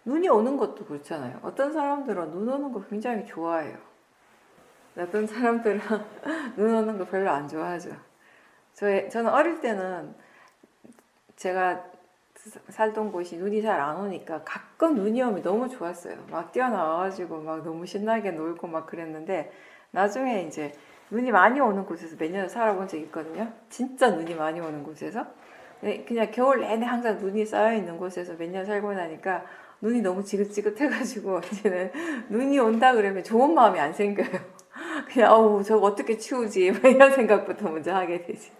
눈이 오는 것도 그렇잖아요. 어떤 사람들은 눈 오는 거 굉장히 좋아해요. 어떤 사람들은 눈 오는 거 별로 안 좋아하죠. 저는 어릴 때는 제가 살던 곳이 눈이 잘 안 오니까 가끔 눈이 오면 너무 좋았어요. 막 뛰어나와가지고 막 너무 신나게 놀고 막 그랬는데 나중에 이제 눈이 많이 오는 곳에서 몇 년을 살아본 적이 있거든요. 진짜 눈이 많이 오는 곳에서. 그냥 겨울 내내 항상 눈이 쌓여있는 곳에서 몇 년 살고 나니까 눈이 너무 지긋지긋해가지고 이제는 눈이 온다 그러면 좋은 마음이 안 생겨요. 그냥 어우 저거 어떻게 치우지 이런 생각부터 먼저 하게 되지.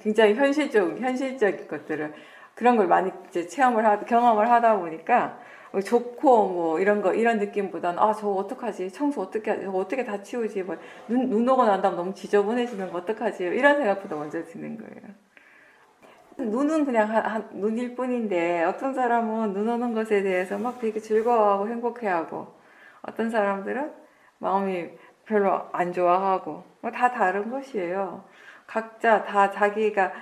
굉장히 현실적인 것들을 그런 걸 많이 이제 경험을 하다 보니까 좋고 뭐 이런 느낌보다는 저거 어떡하지? 청소 어떻게 다 치우지? 뭐 눈 오고 난 다음 너무 지저분해지는 거 어떡하지? 이런 생각부터 먼저 드는 거예요. 눈은 그냥 눈일 뿐인데 어떤 사람은 눈 오는 것에 대해서 막 되게 즐거워하고 행복해하고 어떤 사람들은 마음이 별로 안 좋아하고 다 다른 것이에요. 각자 다 자기가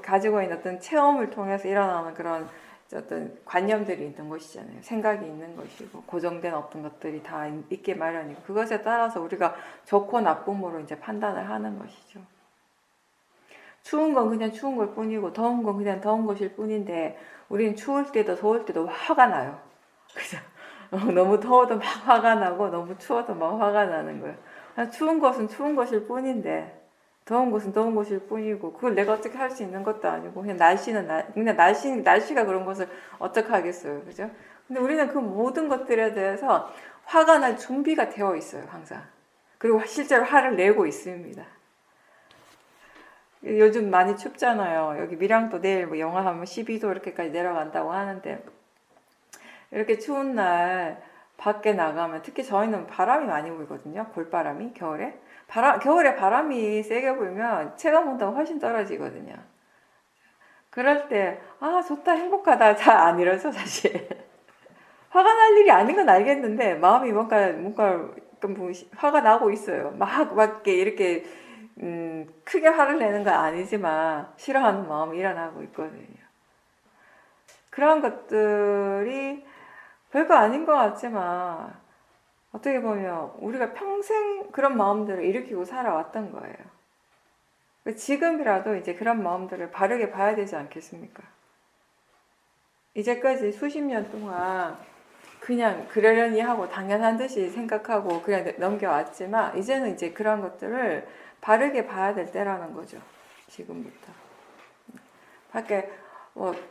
가지고 있는 어떤 체험을 통해서 일어나는 그런 어떤 관념들이 있는 것이잖아요. 생각이 있는 것이고 고정된 어떤 것들이 다 있게 마련이고 그것에 따라서 우리가 좋고 나쁨으로 이제 판단을 하는 것이죠. 추운 건 그냥 추운 걸 뿐이고 더운 건 그냥 더운 것일 뿐인데 우리는 추울 때도 더울 때도 화가 나요. 그죠? 너무 더워도 막 화가 나고 너무 추워도 막 화가 나는 거예요. 추운 것은 추운 것일 뿐인데 더운 것은 더운 것일 뿐이고 그걸 내가 어떻게 할 수 있는 것도 아니고 그냥 날씨가 그런 것을 어떻게 하겠어요. 그죠? 근데 우리는 그 모든 것들에 대해서 화가 날 준비가 되어 있어요. 항상. 그리고 실제로 화를 내고 있습니다. 요즘 많이 춥잖아요. 여기 밀양도 내일 뭐 영하 한 12도 이렇게까지 내려간다고 하는데 이렇게 추운 날 밖에 나가면 특히 저희는 바람이 많이 불거든요. 골바람이 겨울에. 겨울에 바람이 세게 불면 체감 온도가 훨씬 떨어지거든요. 그럴 때 좋다 행복하다 잘 안 이러죠 사실. 화가 날 일이 아닌 건 알겠는데 마음이 뭔가 화가 나고 있어요. 막 이렇게 크게 화를 내는 건 아니지만 싫어하는 마음이 일어나고 있거든요. 그런 것들이 별거 아닌 것 같지만 어떻게 보면 우리가 평생 그런 마음들을 일으키고 살아왔던 거예요. 지금이라도 이제 그런 마음들을 바르게 봐야 되지 않겠습니까? 이제까지 수십 년 동안 그냥 그러려니 하고 당연한 듯이 생각하고 그냥 넘겨왔지만 이제는 이제 그런 것들을 바르게 봐야 될 때라는 거죠. 지금부터. 밖에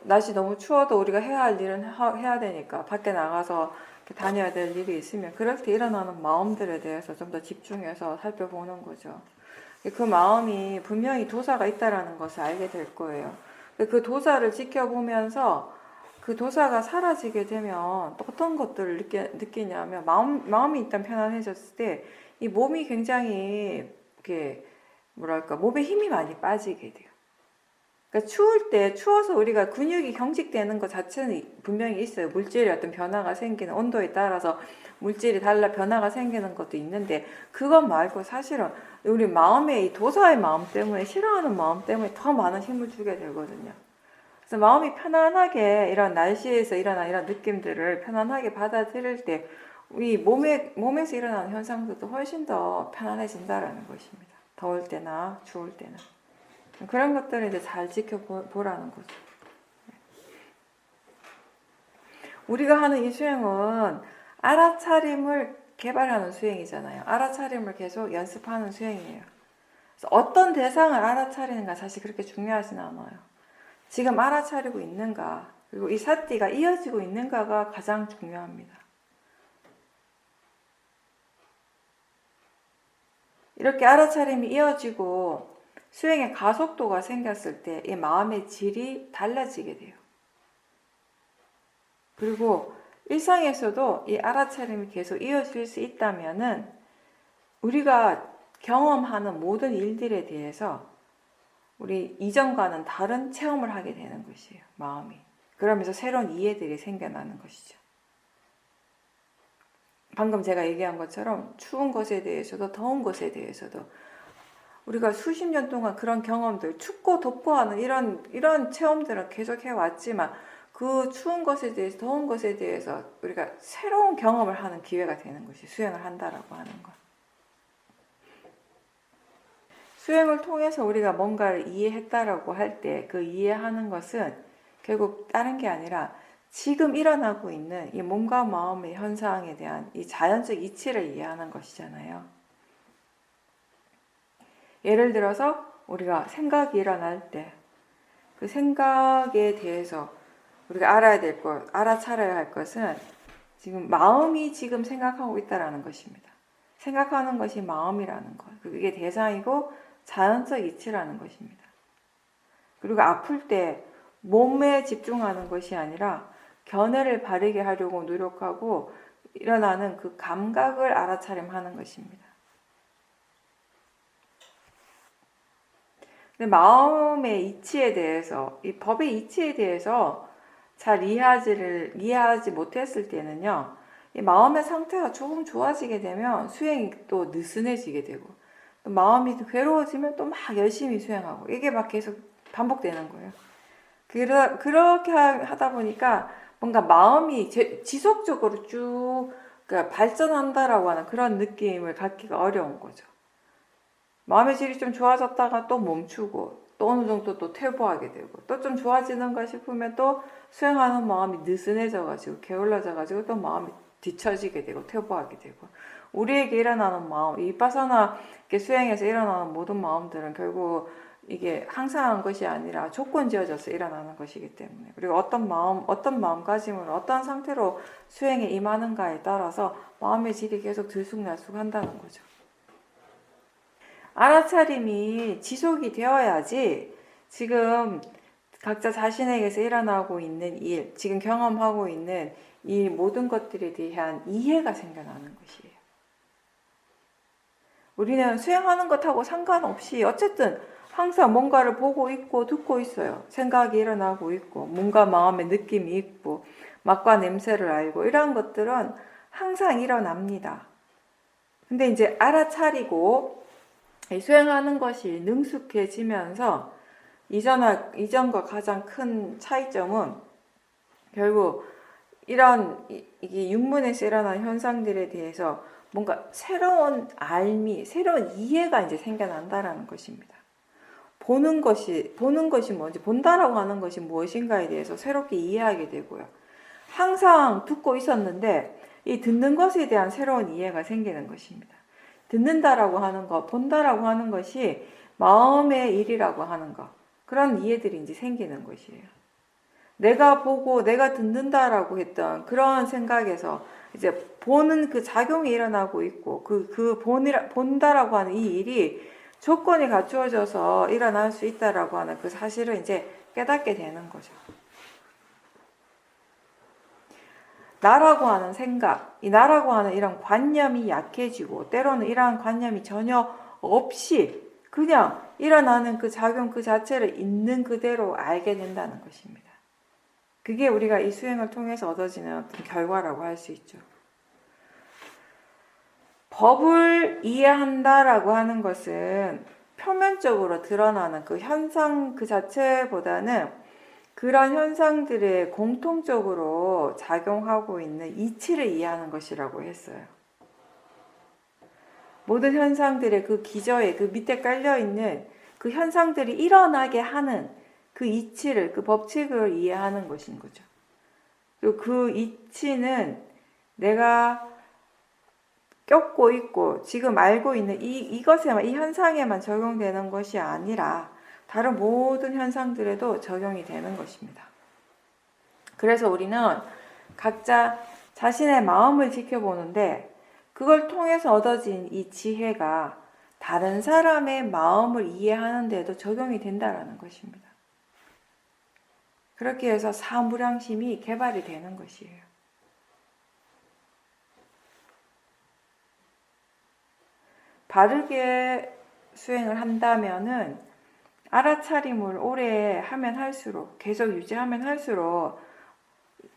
날씨 너무 추워도 우리가 해야 할 일은 해야 되니까 밖에 나가서 다녀야 될 일이 있으면 그럴 때 일어나는 마음들에 대해서 좀 더 집중해서 살펴보는 거죠. 그 마음이 분명히 도사가 있다라는 것을 알게 될 거예요. 그 도사를 지켜보면서 그 도사가 사라지게 되면 또 어떤 것들을 느끼냐면 마음이 일단 편안해졌을 때 이 몸이 굉장히 이렇게 몸에 힘이 많이 빠지게 돼요. 그러니까 추울 때 추워서 우리가 근육이 경직되는 것 자체는 분명히 있어요. 물질의 어떤 변화가 생기는 온도에 따라서 물질이 변화가 생기는 것도 있는데 그것 말고 사실은 우리 마음의 이 도사의 마음 때문에 싫어하는 마음 때문에 더 많은 힘을 주게 되거든요. 그래서 마음이 편안하게 이런 날씨에서 일어나는 이런 느낌들을 편안하게 받아들일 때 이 몸에서 일어나는 현상들도 훨씬 더 편안해진다라는 것입니다. 더울 때나 추울 때나. 그런 것들을 이제 잘 지켜보라는 거죠. 우리가 하는 이 수행은 알아차림을 개발하는 수행이잖아요. 알아차림을 계속 연습하는 수행이에요. 그래서 어떤 대상을 알아차리는가 사실 그렇게 중요하진 않아요. 지금 알아차리고 있는가, 그리고 이 사띠가 이어지고 있는가가 가장 중요합니다. 이렇게 알아차림이 이어지고 수행의 가속도가 생겼을 때 이 마음의 질이 달라지게 돼요. 그리고 일상에서도 이 알아차림이 계속 이어질 수 있다면은 우리가 경험하는 모든 일들에 대해서 우리 이전과는 다른 체험을 하게 되는 것이에요. 마음이. 그러면서 새로운 이해들이 생겨나는 것이죠. 방금 제가 얘기한 것처럼 추운 것에 대해서도 더운 것에 대해서도 우리가 수십 년 동안 그런 경험들, 춥고 덥고 하는 이런 체험들은 계속 해왔지만 그 추운 것에 대해서, 더운 것에 대해서 우리가 새로운 경험을 하는 기회가 되는 것이 수행을 한다라고 하는 것. 수행을 통해서 우리가 뭔가를 이해했다라고 할 때 그 이해하는 것은 결국 다른 게 아니라 지금 일어나고 있는 이 몸과 마음의 현상에 대한 이 자연적 이치를 이해하는 것이잖아요. 예를 들어서 우리가 생각이 일어날 때 그 생각에 대해서 우리가 알아야 될 것, 알아차려야 할 것은 지금 마음이 지금 생각하고 있다라는 것입니다. 생각하는 것이 마음이라는 것. 그게 대상이고 자연적 이치라는 것입니다. 그리고 아플 때 몸에 집중하는 것이 아니라 견해를 바르게 하려고 노력하고 일어나는 그 감각을 알아차림하는 것입니다. 근데 마음의 이치에 대해서, 이 법의 이치에 대해서 잘 이해하지 못했을 때는요, 이 마음의 상태가 조금 좋아지게 되면 수행이 또 느슨해지게 되고, 또 마음이 괴로워지면 또 막 열심히 수행하고, 이게 막 계속 반복되는 거예요. 그렇게 하다 보니까 뭔가 마음이 지속적으로 쭉 그러니까 발전한다라고 하는 그런 느낌을 갖기가 어려운 거죠. 마음의 질이 좀 좋아졌다가 또 멈추고 또 어느 정도 또 퇴보하게 되고 또 좀 좋아지는가 싶으면 또 수행하는 마음이 느슨해져가지고 게을러져가지고 또 마음이 뒤처지게 되고 퇴보하게 되고 우리에게 일어나는 마음, 이 비파사나 수행에서 일어나는 모든 마음들은 결국 이게 항상한 것이 아니라 조건 지어져서 일어나는 것이기 때문에 그리고 어떤 마음가짐으로 어떤 상태로 수행에 임하는가에 따라서 마음의 질이 계속 들쑥날쑥한다는 거죠. 알아차림이 지속이 되어야지 지금 각자 자신에게서 일어나고 있는 일, 지금 경험하고 있는 이 모든 것들에 대한 이해가 생겨나는 것이에요. 우리는 수행하는 것하고 상관없이 어쨌든 항상 뭔가를 보고 있고 듣고 있어요. 생각이 일어나고 있고 몸과 마음의 느낌이 있고 맛과 냄새를 알고 이런 것들은 항상 일어납니다. 근데 이제 알아차리고 수행하는 것이 능숙해지면서 이전과 가장 큰 차이점은 결국 이런 이게 육문에서 일어나는 현상들에 대해서 뭔가 새로운 알미, 새로운 이해가 이제 생겨난다라는 것입니다. 보는 것이 뭔지, 본다라고 하는 것이 무엇인가에 대해서 새롭게 이해하게 되고요. 항상 듣고 있었는데 이 듣는 것에 대한 새로운 이해가 생기는 것입니다. 듣는다라고 하는 것, 본다라고 하는 것이 마음의 일이라고 하는 것, 그런 이해들이 이제 생기는 것이에요. 내가 보고 내가 듣는다라고 했던 그런 생각에서 이제 보는 그 작용이 일어나고 있고 본다라고 하는 이 일이 조건이 갖추어져서 일어날 수 있다라고 하는 그 사실을 이제 깨닫게 되는 거죠. 나라고 하는 생각, 이 나라고 하는 이런 관념이 약해지고 때로는 이러한 관념이 전혀 없이 그냥 일어나는 그 작용 그 자체를 있는 그대로 알게 된다는 것입니다. 그게 우리가 이 수행을 통해서 얻어지는 어떤 결과라고 할 수 있죠. 법을 이해한다라고 하는 것은 표면적으로 드러나는 그 현상 그 자체보다는 그런 현상들의 공통적으로 작용하고 있는 이치를 이해하는 것이라고 했어요. 모든 현상들의 그 기저에 그 밑에 깔려있는 그 현상들이 일어나게 하는 그 이치를, 그 법칙을 이해하는 것인 거죠. 그리고 그 이치는 내가 껴고 있고 지금 알고 있는 이것에만, 이 현상에만 적용되는 것이 아니라 다른 모든 현상들에도 적용이 되는 것입니다. 그래서 우리는 각자 자신의 마음을 지켜보는데 그걸 통해서 얻어진 이 지혜가 다른 사람의 마음을 이해하는 데도 적용이 된다는 것입니다. 그렇게 해서 사무량심이 개발이 되는 것이에요. 바르게 수행을 한다면은 알아차림을 오래 하면 할수록 계속 유지하면 할수록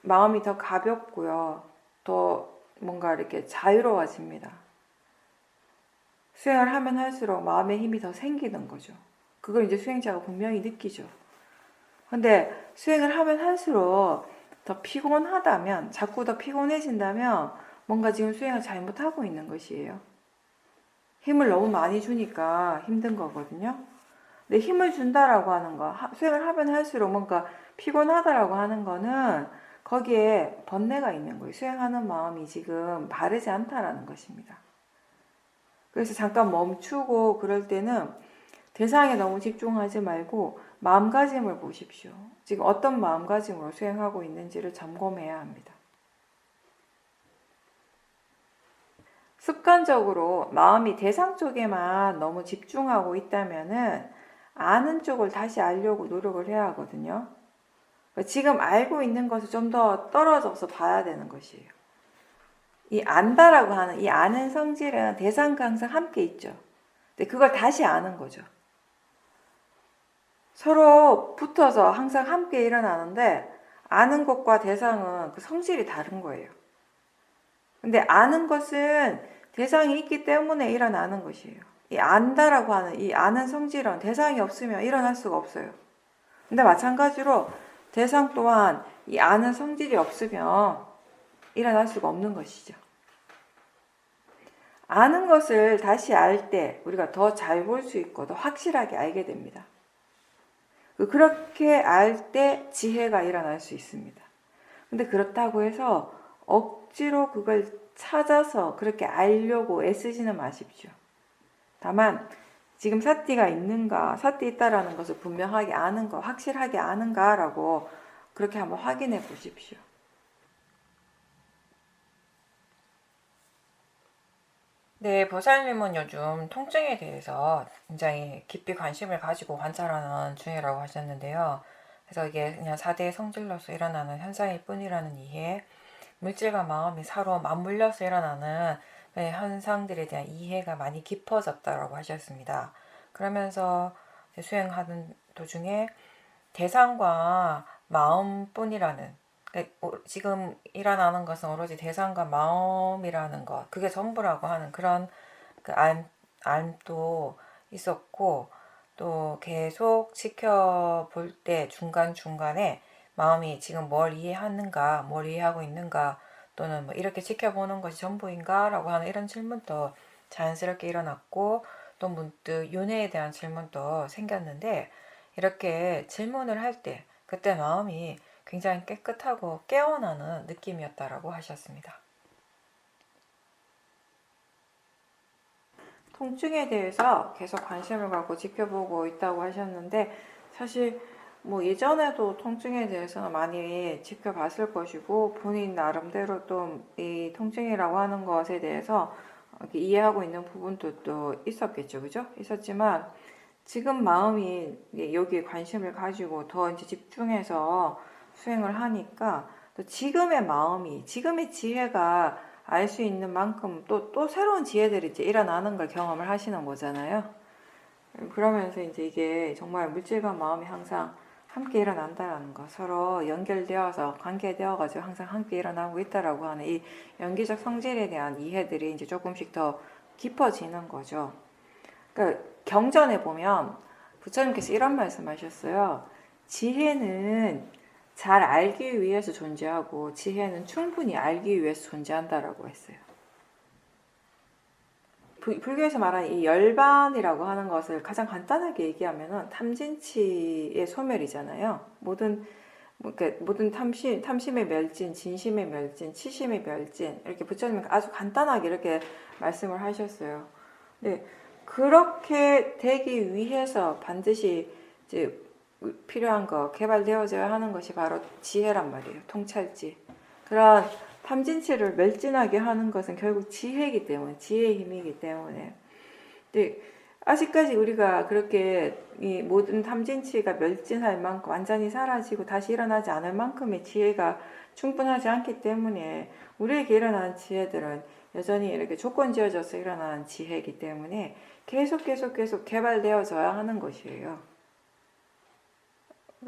마음이 더 가볍고요. 더 뭔가 이렇게 자유로워집니다. 수행을 하면 할수록 마음의 힘이 더 생기는 거죠. 그걸 이제 수행자가 분명히 느끼죠. 근데 수행을 하면 할수록 더 피곤하다면, 자꾸 더 피곤해진다면 뭔가 지금 수행을 잘못하고 있는 것이에요. 힘을 너무 많이 주니까 힘든 거거든요. 근데 힘을 준다라고 하는 거, 수행을 하면 할수록 뭔가 피곤하다라고 하는 거는 거기에 번뇌가 있는 거예요. 수행하는 마음이 지금 바르지 않다라는 것입니다. 그래서 잠깐 멈추고 그럴 때는 대상에 너무 집중하지 말고 마음가짐을 보십시오. 지금 어떤 마음가짐으로 수행하고 있는지를 점검해야 합니다. 습관적으로 마음이 대상 쪽에만 너무 집중하고 있다면은 아는 쪽을 다시 알려고 노력을 해야 하거든요. 지금 알고 있는 것을 좀 더 떨어져서 봐야 되는 것이에요. 이 안다라고 하는 이 아는 성질은 대상과 항상 함께 있죠. 근데 그걸 다시 아는 거죠. 서로 붙어서 항상 함께 일어나는데 아는 것과 대상은 그 성질이 다른 거예요. 근데 아는 것은 대상이 있기 때문에 일어나는 것이에요. 이 안다라고 하는 이 아는 성질은 대상이 없으면 일어날 수가 없어요. 근데 마찬가지로 대상 또한 이 아는 성질이 없으면 일어날 수가 없는 것이죠. 아는 것을 다시 알 때 우리가 더 잘 볼 수 있고 더 확실하게 알게 됩니다. 그렇게 알 때 지혜가 일어날 수 있습니다. 근데 그렇다고 해서 억지로 그걸 찾아서 그렇게 알려고 애쓰지는 마십시오. 다만 지금 사띠가 있는가, 사띠 있다라는 것을 분명하게 아는가, 확실하게 아는가라고 그렇게 한번 확인해 보십시오. 네, 보살님은 요즘 통증에 대해서 굉장히 깊이 관심을 가지고 관찰하는 중이라고 하셨는데요. 그래서 이게 그냥 4대 성질로서 일어나는 현상일 뿐이라는 이해, 물질과 마음이 서로 맞물려서 일어나는 현상들에 대한 이해가 많이 깊어졌다고 하셨습니다. 그러면서 수행하는 도중에 대상과 마음뿐이라는, 지금 일어나는 것은 오로지 대상과 마음이라는 것, 그게 전부라고 하는 그런 알도 있었고, 또 계속 지켜볼 때 중간중간에 마음이 지금 뭘 이해하는가, 뭘 이해하고 있는가, 또는 뭐 이렇게 지켜보는 것이 전부인가? 라고 하는 이런 질문도 자연스럽게 일어났고, 또 문득 윤회에 대한 질문도 생겼는데, 이렇게 질문을 할 때, 그때 마음이 굉장히 깨끗하고 깨어나는 느낌이었다라고 하셨습니다. 통증에 대해서 계속 관심을 갖고 지켜보고 있다고 하셨는데, 사실 뭐 예전에도 통증에 대해서는 많이 지켜봤을 것이고 본인 나름대로 또 이 통증이라고 하는 것에 대해서 이해하고 있는 부분도 있었겠죠, 그죠? 있었지만 지금 마음이 여기에 관심을 가지고 더 이제 집중해서 수행을 하니까 또 지금의 마음이, 지금의 지혜가 알 수 있는 만큼 또 새로운 지혜들이 이제 일어나는 걸 경험을 하시는 거잖아요. 그러면서 이제 이게 정말 물질과 마음이 항상 함께 일어난다라는 거, 서로 연결되어서 관계되어가지고 항상 함께 일어나고 있다라고 하는 이 연기적 성질에 대한 이해들이 이제 조금씩 더 깊어지는 거죠. 그러니까 경전에 보면 부처님께서 이런 말씀하셨어요. 지혜는 잘 알기 위해서 존재하고 지혜는 충분히 알기 위해서 존재한다라고 했어요. 불교에서 말하는 이 열반이라고 하는 것을 가장 간단하게 얘기하면은 탐진치의 소멸이잖아요. 모든 탐심의 멸진, 진심의 멸진, 치심의 멸진, 이렇게 부처님은 아주 간단하게 이렇게 말씀을 하셨어요. 네, 그렇게 되기 위해서 반드시 이제 필요한 거, 개발되어져야 하는 것이 바로 지혜란 말이에요. 통찰지. 그런 탐진치를 멸진하게 하는 것은 결국 지혜이기 때문에, 지혜의 힘이기 때문에. 근데 아직까지 우리가 그렇게 이 모든 탐진치가 멸진할 만큼, 완전히 사라지고 다시 일어나지 않을 만큼의 지혜가 충분하지 않기 때문에 우리에게 일어나는 지혜들은 여전히 이렇게 조건 지어져서 일어나는 지혜이기 때문에 계속 개발되어져야 하는 것이에요.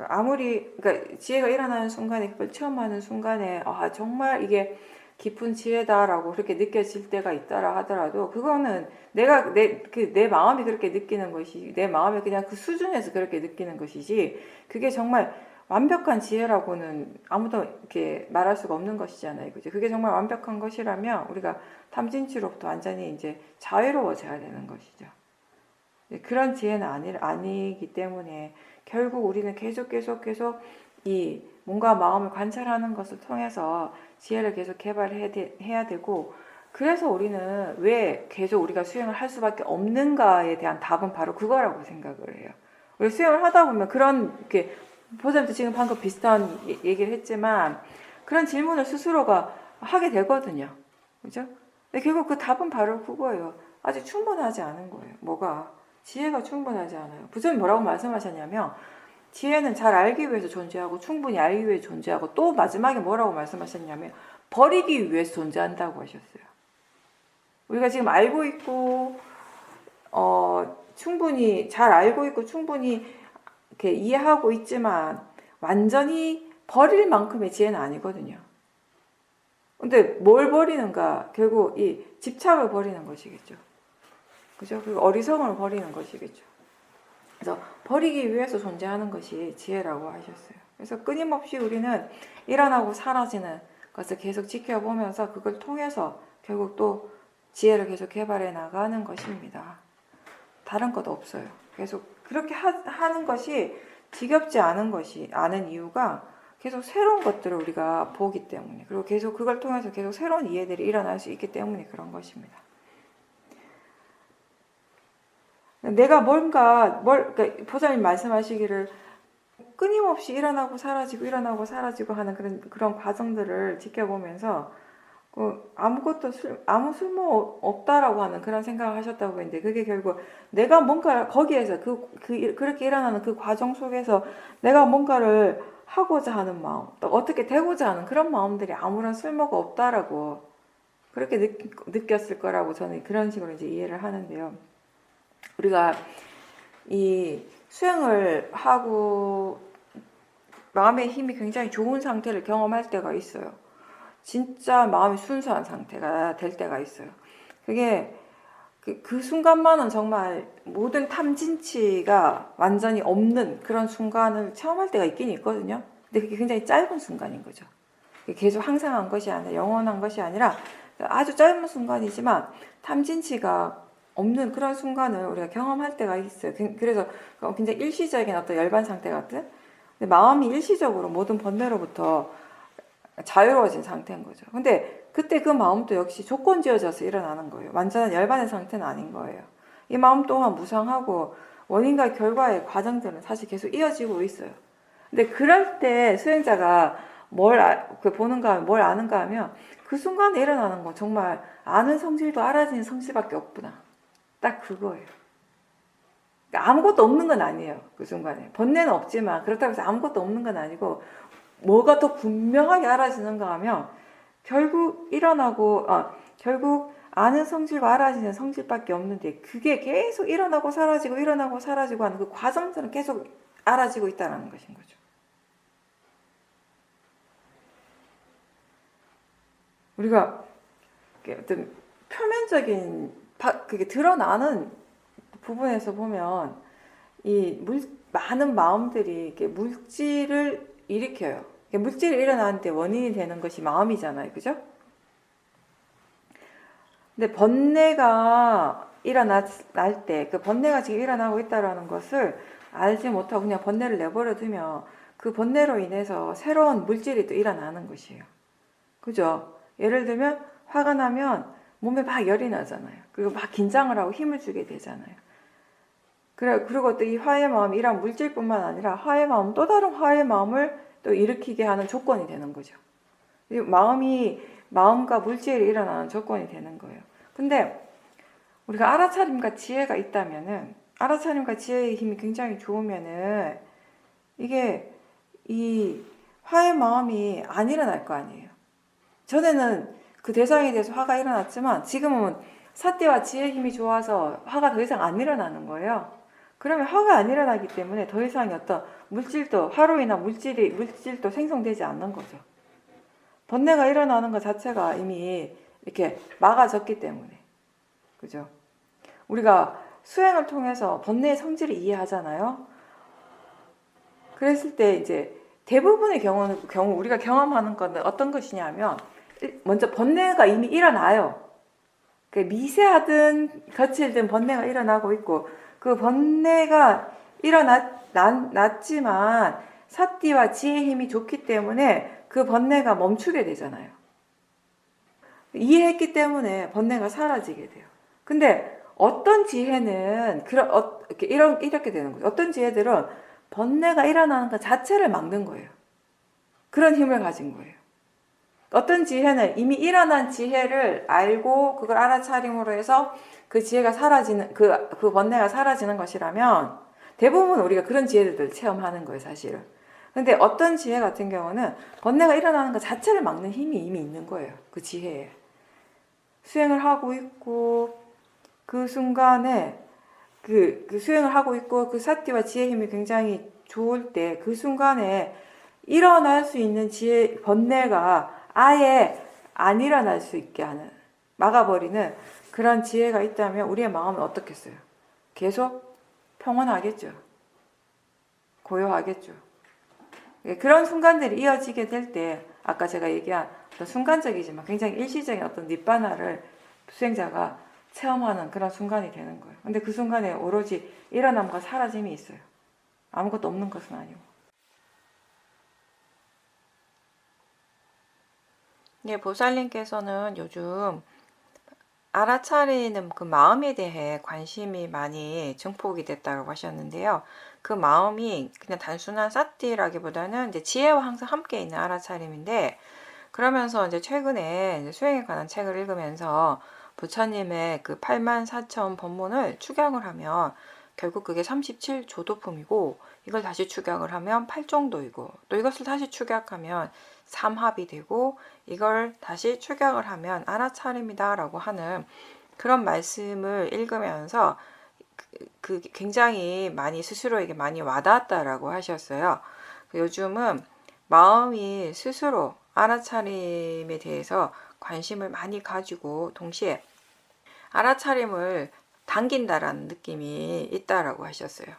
아무리, 그러니까 지혜가 일어나는 순간에, 그걸 체험하는 순간에, 아, 정말 이게 깊은 지혜다라고 그렇게 느껴질 때가 있다라 하더라도 그거는 내가 내 마음이 그렇게 느끼는 것이 내 마음이 그냥 그 수준에서 그렇게 느끼는 것이지 그게 정말 완벽한 지혜라고는 아무도 이렇게 말할 수가 없는 것이잖아요. 그죠? 그게 정말 완벽한 것이라면 우리가 탐진치로부터 완전히 이제 자유로워져야 되는 것이죠. 그런 지혜는 아니기 때문에 결국 우리는 계속 이 뭔가 마음을 관찰하는 것을 통해서 지혜를 계속 개발해야 되고 그래서 우리는 왜 계속 우리가 수행을 할 수밖에 없는가에 대한 답은 바로 그거라고 생각을 해요. 우리 수행을 하다 보면 그런 이렇게 보자면 지금 방금 비슷한 얘기를 했지만 그런 질문을 스스로가 하게 되거든요. 그죠? 근데 결국 그 답은 바로 그거예요. 아직 충분하지 않은 거예요. 뭐가? 지혜가 충분하지 않아요. 부처님 뭐라고 말씀하셨냐면 지혜는 잘 알기 위해서 존재하고 충분히 알기 위해 존재하고 또 마지막에 뭐라고 말씀하셨냐면 버리기 위해서 존재한다고 하셨어요. 우리가 지금 알고 있고 충분히 잘 알고 있고 충분히 이렇게 이해하고 있지만 완전히 버릴 만큼의 지혜는 아니거든요. 근데 뭘 버리는가? 결국 이 집착을 버리는 것이겠죠. 그죠? 그리고 어리석음을 버리는 것이겠죠. 그래서 버리기 위해서 존재하는 것이 지혜라고 하셨어요. 그래서 끊임없이 우리는 일어나고 사라지는 것을 계속 지켜보면서 그걸 통해서 결국 또 지혜를 계속 개발해 나가는 것입니다. 다른 것 없어요. 계속 그렇게 하는 것이 지겹지 않은 이유가 계속 새로운 것들을 우리가 보기 때문에 그리고 계속 그걸 통해서 계속 새로운 이해들이 일어날 수 있기 때문에 그런 것입니다. 내가 그러니까 보살님 말씀하시기를 끊임없이 일어나고 사라지고 하는 그런 과정들을 지켜보면서 아무 쓸모 없다라고 하는 그런 생각을 하셨다고 했는데 그게 결국 내가 뭔가 거기에서 그렇게 일어나는 그 과정 속에서 내가 뭔가를 하고자 하는 마음, 또 어떻게 되고자 하는 그런 마음들이 아무런 쓸모가 없다라고 그렇게 느꼈을 거라고 저는 그런 식으로 이제 이해를 하는데요. 우리가 이 수행을 하고 마음의 힘이 굉장히 좋은 상태를 경험할 때가 있어요. 진짜 마음이 순수한 상태가 될 때가 있어요. 그게 그 순간만은 정말 모든 탐진치가 완전히 없는 그런 순간을 체험할 때가 있긴 있거든요. 근데 그게 굉장히 짧은 순간인 거죠. 계속 항상한 것이 아니라 영원한 것이 아니라 아주 짧은 순간이지만 탐진치가 없는 그런 순간을 우리가 경험할 때가 있어요. 그래서 굉장히 일시적인 어떤 열반 상태 같은 근데 마음이 일시적으로 모든 번뇌로부터 자유로워진 상태인 거죠. 근데 그때 그 마음도 역시 조건지어져서 일어나는 거예요. 완전한 열반의 상태는 아닌 거예요. 이 마음 또한 무상하고 원인과 결과의 과정들은 사실 계속 이어지고 있어요. 근데 그럴 때 수행자가 보는가 하면 뭘 아는가 하면 그 순간에 일어나는 건 정말 아는 성질도 알아지는 성질밖에 없구나. 딱 그거예요. 그러니까 아무것도 없는 건 아니에요. 그 순간에. 번뇌는 없지만 그렇다고 해서 아무것도 없는 건 아니고 뭐가 더 분명하게 알아지는가 하면 결국 결국 아는 성질과 알아지는 성질밖에 없는데 그게 계속 일어나고 사라지고 하는 그 과정들은 계속 알아지고 있다는 것인 거죠. 우리가 어떤 표면적인 그게 드러나는 부분에서 보면 이 많은 마음들이 이렇게 물질을 일으켜요. 물질이 일어나는데 원인이 되는 것이 마음이잖아요. 그죠? 근데 번뇌가 일어날 때, 그 번뇌가 지금 일어나고 있다는 것을 알지 못하고 그냥 번뇌를 내버려 두면 그 번뇌로 인해서 새로운 물질이 또 일어나는 것이에요. 그죠? 예를 들면 화가 나면 몸에 막 열이 나잖아요. 그리고 막 긴장을 하고 힘을 주게 되잖아요. 그리고 또 이 화의 마음이 이런 물질뿐만 아니라 화의 마음, 또 다른 화의 마음을 또 일으키게 하는 조건이 되는 거죠. 마음과 물질이 일어나는 조건이 되는 거예요. 근데 우리가 알아차림과 지혜가 있다면은, 알아차림과 지혜의 힘이 굉장히 좋으면은, 이게 이 화의 마음이 안 일어날 거 아니에요. 전에는 그 대상에 대해서 화가 일어났지만 지금은 사태와 지혜의 힘이 좋아서 화가 더 이상 안 일어나는 거예요. 그러면 화가 안 일어나기 때문에 더 이상의 어떤 물질도, 화로 인한 물질도 생성되지 않는 거죠. 번뇌가 일어나는 것 자체가 이미 이렇게 막아졌기 때문에. 그죠? 우리가 수행을 통해서 번뇌의 성질을 이해하잖아요. 그랬을 때 이제 대부분의 경우 우리가 경험하는 건 어떤 것이냐면 먼저 번뇌가 이미 일어나요. 미세하든 거칠든 번뇌가 일어나고 있고 그 번뇌가 일어났지만 사띠와 지혜의 힘이 좋기 때문에 그 번뇌가 멈추게 되잖아요. 이해했기 때문에 번뇌가 사라지게 돼요. 근데 어떤 지혜는 이렇게 되는 거예요. 어떤 지혜들은 번뇌가 일어나는 것 자체를 막는 거예요. 그런 힘을 가진 거예요. 어떤 지혜는 이미 일어난 지혜를 알고 그걸 알아차림으로 해서 그 지혜가 사라지는 그 번뇌가 사라지는 것이라면 대부분 우리가 그런 지혜들을 체험하는 거예요, 사실은. 근데 어떤 지혜 같은 경우는 번뇌가 일어나는 것 자체를 막는 힘이 이미 있는 거예요, 그 지혜에. 수행을 하고 있고 그 순간에 그 수행을 하고 있고 그 사띠와 지혜의 힘이 굉장히 좋을 때 그 순간에 일어날 수 있는 지혜 번뇌가 아예 안 일어날 수 있게 하는 막아버리는 그런 지혜가 있다면 우리의 마음은 어떻겠어요? 계속 평온하겠죠. 고요하겠죠. 그런 순간들이 이어지게 될 때 아까 제가 얘기한 어떤 순간적이지만 굉장히 일시적인 어떤 닛바나를 수행자가 체험하는 그런 순간이 되는 거예요. 근데 그 순간에 오로지 일어남과 사라짐이 있어요. 아무것도 없는 것은 아니고. 예, 보살님께서는 요즘 알아차리는 그 마음에 대해 관심이 많이 증폭이 됐다고 하셨는데요. 그 마음이 그냥 단순한 사띠라기보다는 이제 지혜와 항상 함께 있는 알아차림인데, 그러면서 이제 최근에 이제 수행에 관한 책을 읽으면서 부처님의 그 84,000 법문을 축약을 하면 결국 그게 37조도품이고, 이걸 다시 축약을 하면 8정도이고, 또 이것을 다시 축약하면 삼합이 되고, 이걸 다시 축약을 하면 알아차림이다 라고 하는 그런 말씀을 읽으면서 그 굉장히 많이 스스로에게 많이 와닿았다라고 하셨어요. 요즘은 마음이 스스로 알아차림에 대해서 관심을 많이 가지고 동시에 알아차림을 당긴다라는 느낌이 있다라고 하셨어요.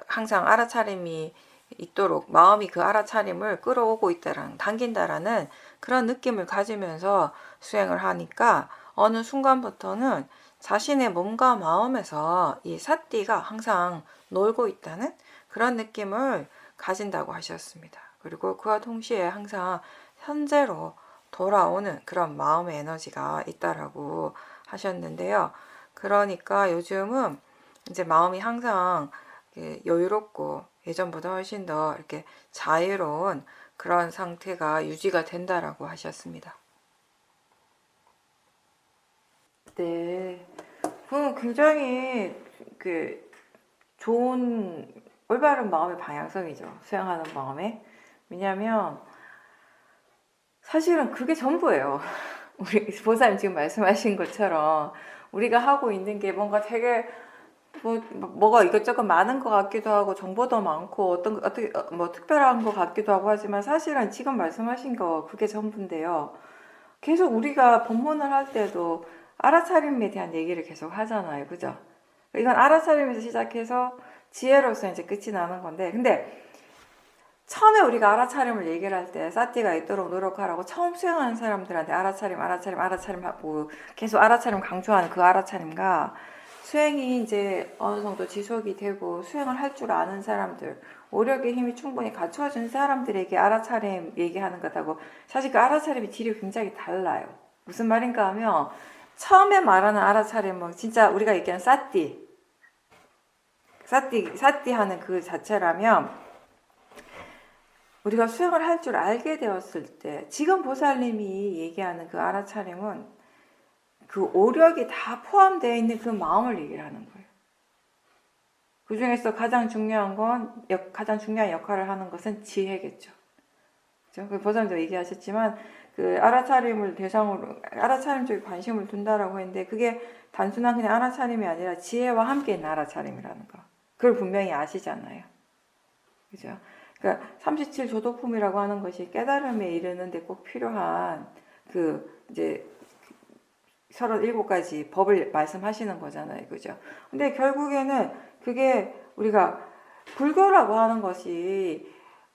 항상 알아차림이 있도록 마음이 그 알아차림을 끌어오고 있다라는, 당긴다라는 그런 느낌을 가지면서 수행을 하니까 어느 순간부터는 자신의 몸과 마음에서 이 사띠가 항상 놀고 있다는 그런 느낌을 가진다고 하셨습니다. 그리고 그와 동시에 항상 현재로 돌아오는 그런 마음의 에너지가 있다라고 하셨는데요. 그러니까 요즘은 이제 마음이 항상 여유롭고 예전보다 훨씬 더 이렇게 자유로운 그런 상태가 유지가 된다라고 하셨습니다. 네, 그건 굉장히 좋은 올바른 마음의 방향성이죠. 수행하는 마음에. 왜냐하면 사실은 그게 전부예요. 우리 보사님 지금 말씀하신 것처럼 우리가 하고 있는 게 뭔가 되게 뭐가 이것저것 많은 것 같기도 하고 정보도 많고 어떻게 뭐 특별한 것 같기도 하고 하지만 사실은 지금 말씀하신 거 그게 전부인데요. 계속 우리가 법문을 할 때도 알아차림에 대한 얘기를 계속 하잖아요. 그죠? 이건 알아차림에서 시작해서 지혜로서 이제 끝이 나는 건데, 근데 처음에 우리가 알아차림을 얘기를 할 때 사띠가 있도록 노력하라고 처음 수행하는 사람들한테 알아차림 하고 계속 알아차림 강조하는 그 알아차림과 수행이 이제 어느 정도 지속이 되고 수행을 할 줄 아는 사람들, 오력의 힘이 충분히 갖춰진 사람들에게 알아차림 얘기하는 것하고 사실 그 알아차림의 질이 굉장히 달라요. 무슨 말인가 하면 처음에 말하는 알아차림은 진짜 우리가 얘기하는 사띠 하는 그 자체라면 우리가 수행을 할 줄 알게 되었을 때 지금 보살님이 얘기하는 그 알아차림은 그 오력이 다 포함되어 있는 그 마음을 얘기를 하는 거예요. 그 중에서 가장 중요한 역할을 하는 것은 지혜겠죠. 그렇죠? 보살님도 얘기하셨지만 그 알아차림을 대상으로 알아차림 쪽에 관심을 둔다라고 했는데 그게 단순한 그냥 알아차림이 아니라 지혜와 함께 있는 알아차림이라는 거. 그걸 분명히 아시잖아요. 그죠? 그러니까 37조도품이라고 하는 것이 깨달음에 이르는데 꼭 필요한 그 이제 37가지 법을 말씀하시는 거잖아요. 그죠? 근데 결국에는 그게 우리가 불교라고 하는 것이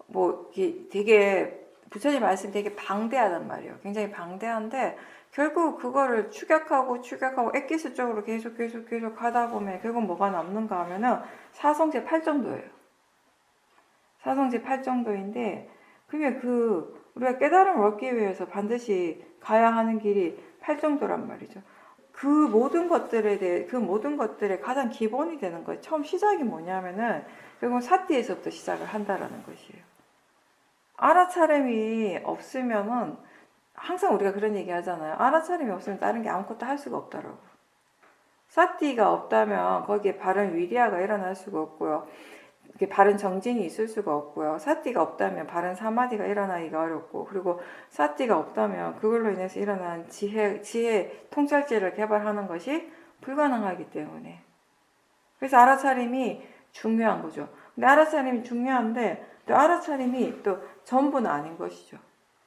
뭐 되게 부처님 말씀이 되게 방대하단 말이에요. 굉장히 방대한데 결국 그거를 추격하고 엑기스적으로 계속 하다 보면 결국 뭐가 남는가 하면은 사성제 8정도예요. 사성제 8정도인데 그게 우리가 깨달음을 얻기 위해서 반드시 가야 하는 길이 8정도란 말이죠. 그 모든 것들의 가장 기본이 되는 거예요. 처음 시작이 뭐냐면은 결국 사티에서부터 시작을 한다라는 것이에요. 알아차림이 없으면은 항상 우리가 그런 얘기 하잖아요. 알아차림이 없으면 다른 게 아무것도 할 수가 없더라고. 사티가 없다면 거기에 바른 위리아가 일어날 수가 없고요. 이렇게 바른 정진이 있을 수가 없고요. 사티가 없다면 바른 사마디가 일어나기가 어렵고, 그리고 사티가 없다면 그걸로 인해서 일어난 지혜 통찰제를 개발하는 것이 불가능하기 때문에. 그래서 알아차림이 중요한 거죠. 근데 알아차림이 중요한데 또 알아차림이 또 전부는 아닌 것이죠.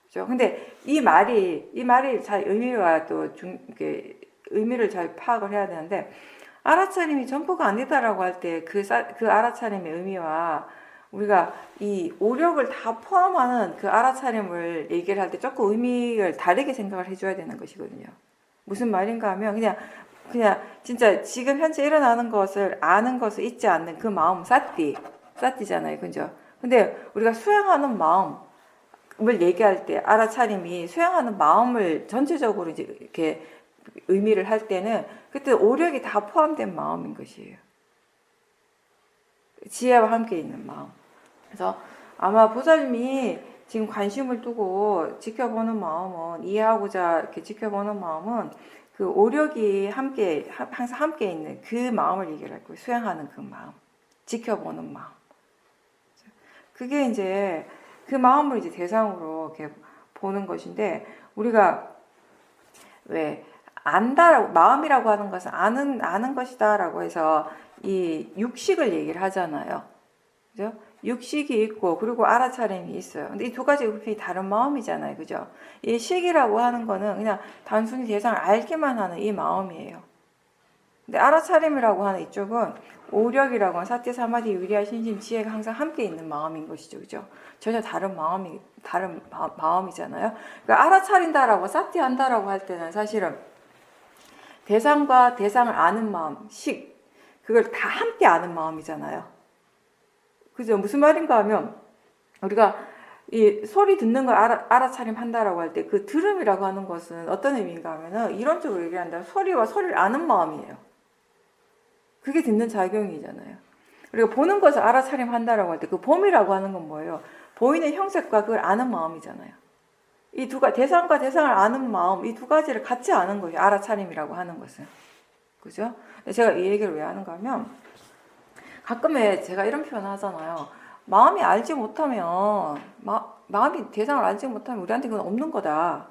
그죠? 근데 이 말이 잘 의미와 또 의미를 잘 파악을 해야 되는데, 알아차림이 전부가 아니다라고 할 때 그 알아차림의 의미와 우리가 이 오력을 다 포함하는 그 알아차림을 얘기를 할 때 조금 의미를 다르게 생각을 해줘야 되는 것이거든요. 무슨 말인가 하면 그냥 진짜 지금 현재 일어나는 것을 아는 것을 잊지 않는 그 마음, 사띠잖아요. 그죠? 근데 우리가 수행하는 마음을 얘기할 때 알아차림이 수행하는 마음을 전체적으로 이제 이렇게 의미를 할 때는 그때 오력이 다 포함된 마음인 것이에요. 지혜와 함께 있는 마음. 그래서 아마 보살님이 지금 관심을 두고 지켜보는 마음은, 이해하고자 이렇게 지켜보는 마음은 그 오력이 항상 함께 있는 그 마음을 얘기를 할 거예요. 수행하는 그 마음, 지켜보는 마음. 그게 이제 그 마음을 이제 대상으로 이렇게 보는 것인데, 우리가 왜 안다라고, 마음이라고 하는 것은 아는 것이다라고 해서 이 육식을 얘기를 하잖아요. 그죠? 육식이 있고 그리고 알아차림이 있어요. 근데 이 두 가지가 굉장히 다른 마음이잖아요. 그죠? 이 식이라고 하는 거는 그냥 단순히 대상을 알기만 하는 이 마음이에요. 근데 알아차림이라고 하는 이쪽은 오력이라고 하는 사티, 사마디, 위리아, 신심, 지혜가 항상 함께 있는 마음인 것이죠. 그죠? 전혀 다른 마음이잖아요. 그러니까 알아차린다라고, 사티한다라고 할 때는 사실은 대상과 대상을 아는 마음, 그걸 다 함께 아는 마음이잖아요. 그죠? 무슨 말인가 하면 우리가 이 소리 듣는 걸 알아차림한다라고 할 때 그 들음이라고 하는 것은 어떤 의미인가 하면은 이론적으로 얘기한다면 소리를 아는 마음이에요. 그게 듣는 작용이잖아요. 우리가 보는 것을 알아차림한다라고 할 때 그 봄이라고 하는 건 뭐예요? 보이는 형색과 그걸 아는 마음이잖아요. 이 대상과 대상을 아는 마음, 이 두 가지를 같이 아는 것이 알아차림이라고 하는 것은. 그죠? 제가 이 얘기를 왜 하는가 하면, 가끔에 제가 이런 표현을 하잖아요. 마음이 알지 못하면, 마음이 대상을 알지 못하면 우리한테 그건 없는 거다.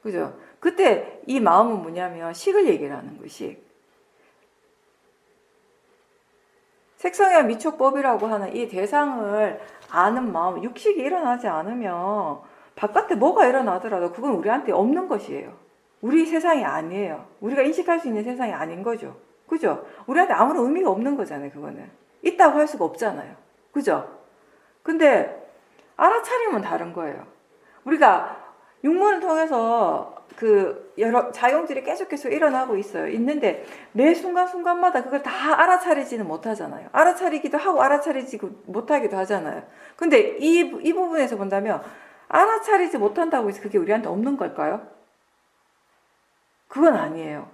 그죠? 그때 이 마음은 뭐냐면 식을 얘기를 하는 것이. 색성의 미촉법이라고 하는 이 대상을 아는 마음, 육식이 일어나지 않으면 바깥에 뭐가 일어나더라도 그건 우리한테 없는 것이에요. 우리 세상이 아니에요. 우리가 인식할 수 있는 세상이 아닌 거죠. 그죠? 우리한테 아무런 의미가 없는 거잖아요. 그거는 있다고 할 수가 없잖아요. 그죠? 근데 알아차림은 다른 거예요. 우리가 육문을 통해서 그 여러 작용들이 계속해서 일어나고 있어요. 있는데 매 순간순간마다 그걸 다 알아차리지는 못하잖아요. 알아차리기도 하고 알아차리지 못하기도 하잖아요. 근데 이 부분에서 본다면 알아차리지 못한다고 해서 그게 우리한테 없는 걸까요? 그건 아니에요.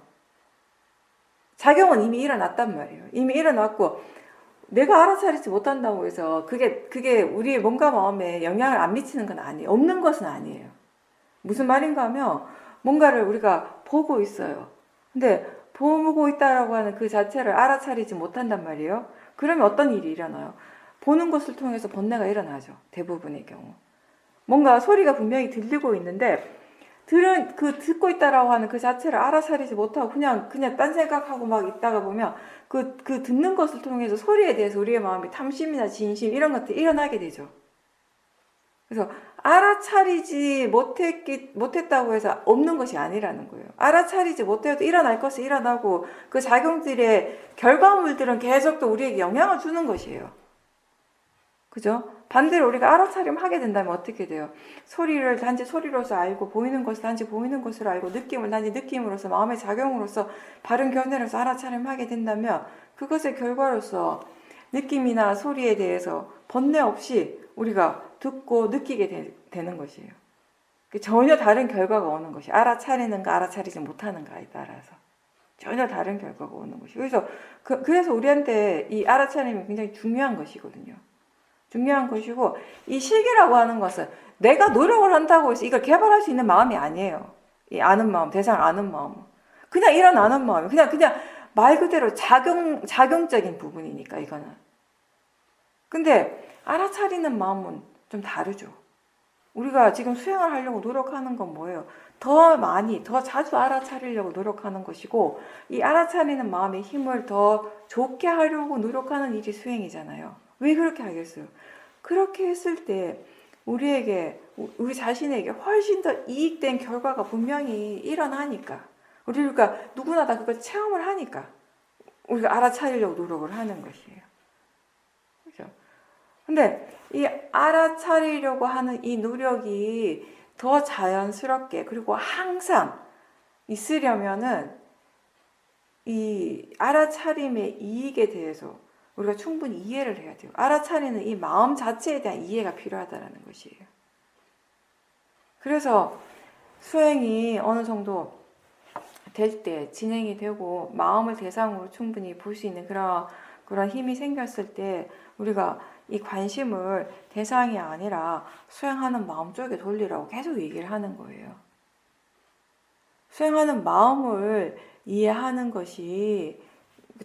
작용은 이미 일어났단 말이에요. 이미 일어났고 내가 알아차리지 못한다고 해서 그게 우리의 뭔가 마음에 영향을 안 미치는 건 아니에요. 없는 것은 아니에요. 무슨 말인가 하면 뭔가를 우리가 보고 있어요. 근데 보고 있다라고 하는 그 자체를 알아차리지 못한단 말이에요. 그러면 어떤 일이 일어나요? 보는 것을 통해서 번뇌가 일어나죠. 대부분의 경우. 뭔가 소리가 분명히 들리고 있는데 듣고 있다라고 하는 그 자체를 알아차리지 못하고 그냥 딴 생각하고 막 있다가 보면 그 듣는 것을 통해서 소리에 대해서 우리의 마음이 탐심이나 진심 이런 것들이 일어나게 되죠. 그래서 알아차리지 못했다고 해서 없는 것이 아니라는 거예요. 알아차리지 못해도 일어날 것은 일어나고 그 작용들의 결과물들은 계속 또 우리에게 영향을 주는 것이에요. 그죠? 반대로 우리가 알아차림 하게 된다면 어떻게 돼요? 소리를 단지 소리로서 알고, 보이는 것을 단지 보이는 것으로 알고, 느낌을 단지 느낌으로서, 마음의 작용으로서, 바른 견해로서 알아차림하게 된다면 그것의 결과로서 느낌이나 소리에 대해서 번뇌 없이 우리가 듣고 느끼게 되는 것이에요. 전혀 다른 결과가 오는 것이 알아차리는가 알아차리지 못하는가에 따라서 전혀 다른 결과가 오는 것이. 그래서 우리한테 이 알아차림이 굉장히 중요한 것이거든요. 중요한 것이고, 이 시기라고 하는 것은 내가 노력을 한다고 해서 이걸 개발할 수 있는 마음이 아니에요. 이 아는 마음, 대상을 아는 마음. 그냥 일어나는 마음이 그냥 말 그대로 작용적인 부분이니까 이거는. 근데 알아차리는 마음은 좀 다르죠. 우리가 지금 수행을 하려고 노력하는 건 뭐예요? 더 많이, 더 자주 알아차리려고 노력하는 것이고, 이 알아차리는 마음의 힘을 더 좋게 하려고 노력하는 일이 수행이잖아요. 왜 그렇게 하겠어요? 그렇게 했을 때 우리 자신에게 훨씬 더 이익된 결과가 분명히 일어나니까, 우리가 누구나 다 그걸 체험을 하니까 우리가 알아차리려고 노력을 하는 것이에요. 그렇죠? 근데 이 알아차리려고 하는 이 노력이 더 자연스럽게, 그리고 항상 있으려면은 이 알아차림의 이익에 대해서 우리가 충분히 이해를 해야 돼요. 알아차리는 이 마음 자체에 대한 이해가 필요하다는 것이에요. 그래서 수행이 어느 정도 될 때, 진행이 되고 마음을 대상으로 충분히 볼 수 있는 그런 힘이 생겼을 때 우리가 이 관심을 대상이 아니라 수행하는 마음 쪽에 돌리라고 계속 얘기를 하는 거예요. 수행하는 마음을 이해하는 것이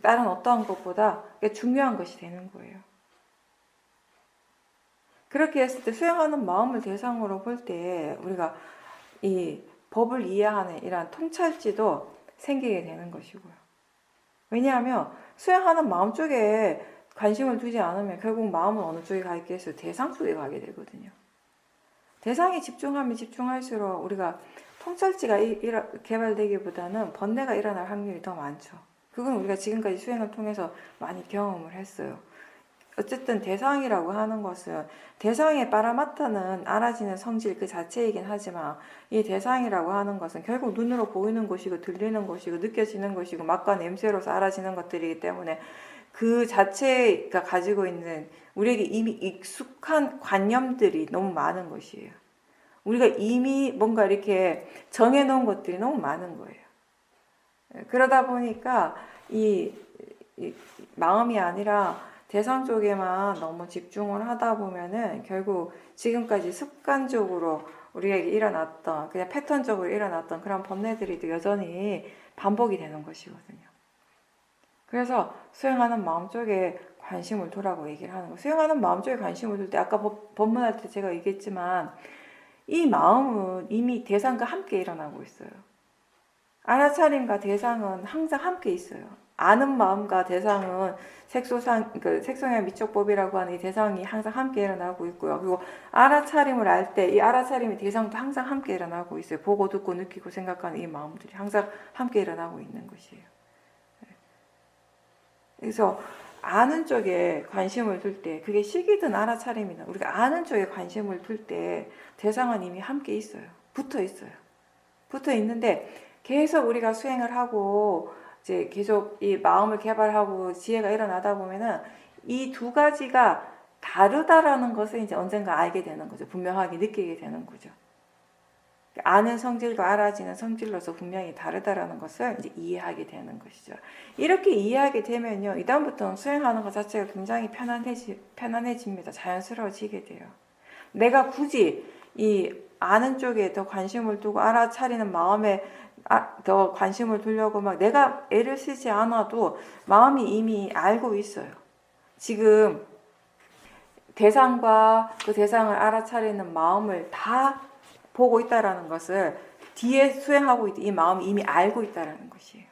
다른 어떠한 것보다 중요한 것이 되는 거예요. 그렇게 했을 때 수행하는 마음을 대상으로 볼 때 우리가 이 법을 이해하는 이러한 통찰지도 생기게 되는 것이고요. 왜냐하면 수행하는 마음 쪽에 관심을 두지 않으면 결국 마음은 어느 쪽에 가 있겠어요? 대상 쪽에 가게 되거든요. 대상에 집중하면 집중할수록 우리가 통찰지가 개발되기보다는 번뇌가 일어날 확률이 더 많죠. 그건 우리가 지금까지 수행을 통해서 많이 경험을 했어요. 어쨌든 대상이라고 하는 것은 대상에 빨아맞다는 알아지는 성질 그 자체이긴 하지만, 이 대상이라고 하는 것은 결국 눈으로 보이는 것이고 들리는 것이고 느껴지는 것이고 맛과 냄새로서 알아지는 것들이기 때문에 그 자체가 가지고 있는 우리에게 이미 익숙한 관념들이 너무 많은 것이에요. 우리가 이미 뭔가 이렇게 정해놓은 것들이 너무 많은 거예요. 그러다 보니까 이 마음이 아니라 대상 쪽에만 너무 집중을 하다 보면은 결국 지금까지 습관적으로 우리에게 일어났던, 그냥 패턴적으로 일어났던 그런 번뇌들이 여전히 반복이 되는 것이거든요. 그래서 수행하는 마음 쪽에 관심을 두라고 얘기를 하는 거예요. 수행하는 마음 쪽에 관심을 둘 때, 아까 법문할 때 제가 얘기했지만 이 마음은 이미 대상과 함께 일어나고 있어요. 알아차림과 대상은 항상 함께 있어요. 아는 마음과 대상은 색소성 미촉법이라고 하는 이 대상이 항상 함께 일어나고 있고요. 그리고 알아차림을 알 때 이 알아차림의 대상도 항상 함께 일어나고 있어요. 보고 듣고 느끼고 생각하는 이 마음들이 항상 함께 일어나고 있는 것이에요. 그래서 아는 쪽에 관심을 둘 때, 그게 시기든 알아차림이든 우리가 아는 쪽에 관심을 둘 때 대상은 이미 함께 있어요. 붙어 있어요. 붙어 있는데 계속 우리가 수행을 하고 이제 계속 이 마음을 개발하고 지혜가 일어나다 보면은 이 두 가지가 다르다라는 것을 이제 언젠가 알게 되는 거죠. 분명하게 느끼게 되는 거죠. 아는 성질과 알아지는 성질로서 분명히 다르다라는 것을 이제 이해하게 되는 것이죠. 이렇게 이해하게 되면요, 이다음부터는 수행하는 것 자체가 굉장히 편안해집니다. 자연스러워지게 돼요. 내가 굳이 이 아는 쪽에 더 관심을 두고 알아차리는 마음에 더 관심을 두려고 막 내가 애를 쓰지 않아도 마음이 이미 알고 있어요. 지금 대상과 그 대상을 알아차리는 마음을 다 보고 있다라는 것을 뒤에 수행하고 있는 이 마음이 이미 알고 있다라는 것이에요.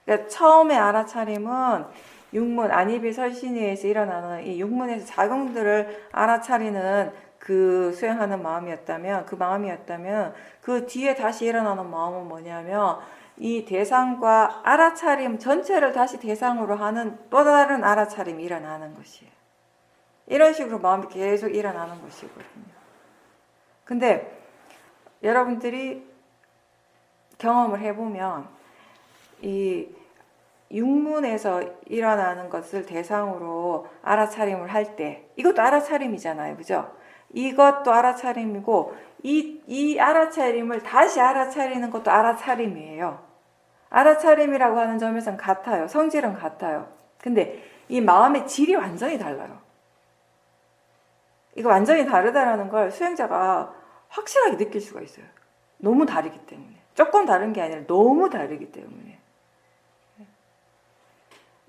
그러니까 처음에 알아차림은 육문 안입이 설신위에서 일어나는 이 육문에서 작용들을 알아차리는 그 수행하는 마음이었다면, 그 뒤에 다시 일어나는 마음은 뭐냐면 이 대상과 알아차림 전체를 다시 대상으로 하는 또 다른 알아차림이 일어나는 것이에요. 이런 식으로 마음이 계속 일어나는 것이거든요. 근데 여러분들이 경험을 해보면 이 육문에서 일어나는 것을 대상으로 알아차림을 할 때, 이것도 알아차림이잖아요. 그죠? 이것도 알아차림이고, 이 알아차림을 다시 알아차리는 것도 알아차림이에요. 알아차림이라고 하는 점에서는 같아요. 성질은 같아요. 근데 이 마음의 질이 완전히 달라요. 이거 완전히 다르다라는 걸 수행자가 확실하게 느낄 수가 있어요. 너무 다르기 때문에. 조금 다른 게 아니라 너무 다르기 때문에.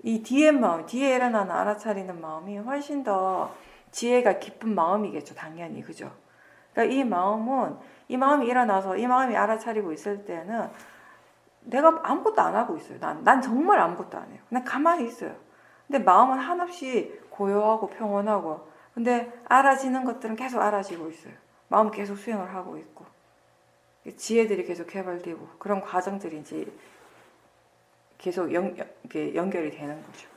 이 뒤에 마음, 뒤에 일어나는 알아차리는 마음이 훨씬 더 지혜가 깊은 마음이겠죠. 당연히. 그죠? 그러니까 이 마음이 일어나서 이 마음이 알아차리고 있을 때는 내가 아무것도 안 하고 있어요. 난 정말 아무것도 안 해요. 그냥 가만히 있어요. 근데 마음은 한없이 고요하고 평온하고, 근데 알아지는 것들은 계속 알아지고 있어요. 마음은 계속 수행을 하고 있고, 지혜들이 계속 개발되고, 그런 과정들이 이제 계속 연결이 되는 거죠.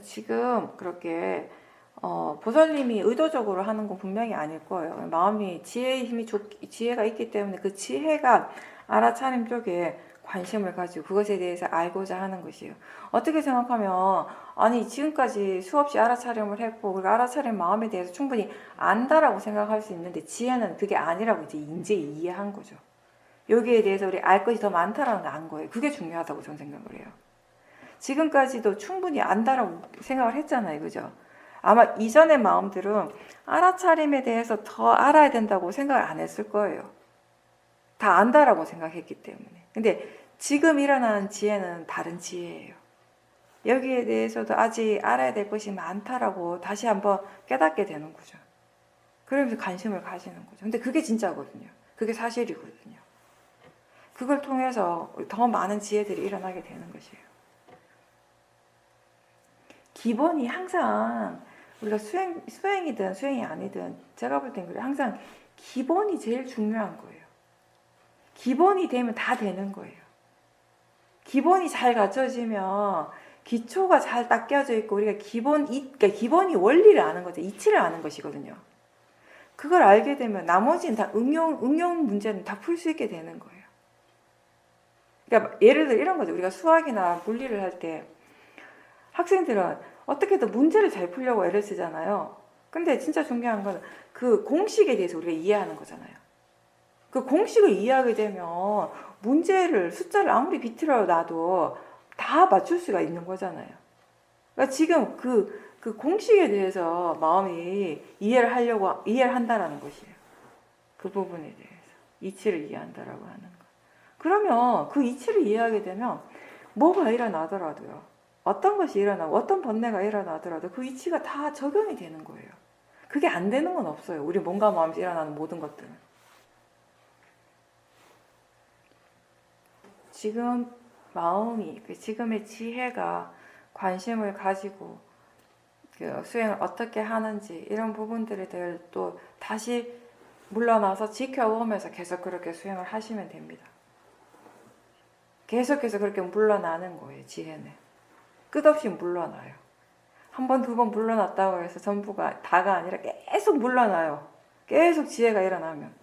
지금 그렇게 보살님이 의도적으로 하는 건 분명히 아닐 거예요. 마음이 지혜가 있기 때문에 그 지혜가 알아차림 쪽에 관심을 가지고 그것에 대해서 알고자 하는 것이에요. 어떻게 생각하면 아니 지금까지 수없이 알아차림을 했고 그리고 알아차림 마음에 대해서 충분히 안다라고 생각할 수 있는데 지혜는 그게 아니라고 이제 이해한 거죠. 여기에 대해서 우리 알 것이 더 많다라는 걸 안 거예요. 그게 중요하다고 저는 생각을 해요. 지금까지도 충분히 안다라고 생각을 했잖아요. 그죠? 아마 이전의 마음들은 알아차림에 대해서 더 알아야 된다고 생각을 안 했을 거예요. 다 안다라고 생각했기 때문에. 근데 지금 일어나는 지혜는 다른 지혜예요. 여기에 대해서도 아직 알아야 될 것이 많다라고 다시 한번 깨닫게 되는 거죠. 그러면서 관심을 가지는 거죠. 근데 그게 진짜거든요. 그게 사실이거든요. 그걸 통해서 더 많은 지혜들이 일어나게 되는 것이에요. 기본이 항상 우리가 수행이든 수행이 아니든 제가 볼 땐 그래요. 항상 기본이 제일 중요한 거예요. 기본이 되면 다 되는 거예요. 기본이 잘 갖춰지면 기초가 잘 딱 껴져 있고 우리가 그러니까 기본이 원리를 아는 거죠. 이치를 아는 것이거든요. 그걸 알게 되면 나머지는 다 응용 문제는 다 풀 수 있게 되는 거예요. 그러니까 예를 들어 이런 거죠. 우리가 수학이나 물리를 할 때 학생들은 어떻게든 문제를 잘 풀려고 애를 쓰잖아요. 근데 진짜 중요한 건 그 공식에 대해서 우리가 이해하는 거잖아요. 그 공식을 이해하게 되면 문제를 숫자를 아무리 비틀어 놔도 다 맞출 수가 있는 거잖아요. 그러니까 지금 그 공식에 대해서 마음이 이해를 한다라는 것이에요. 그 부분에 대해서 이치를 이해한다라고 하는 거. 그러면 그 이치를 이해하게 되면 뭐가 일어나더라도요. 어떤 것이 일어나고 어떤 번뇌가 일어나더라도 그 이치가 다 적용이 되는 거예요. 그게 안 되는 건 없어요. 우리 몸과 마음에서 일어나는 모든 것들은. 지금 마음이, 지금의 지혜가 관심을 가지고 그 수행을 어떻게 하는지 이런 부분들에 대해 또 다시 물러나서 지켜보면서 계속 그렇게 수행을 하시면 됩니다. 계속해서 그렇게 물러나는 거예요. 지혜는. 끝없이 물러나요. 한 번, 두 번 물러났다고 해서 전부가 다가 아니라 계속 물러나요. 계속 지혜가 일어나면.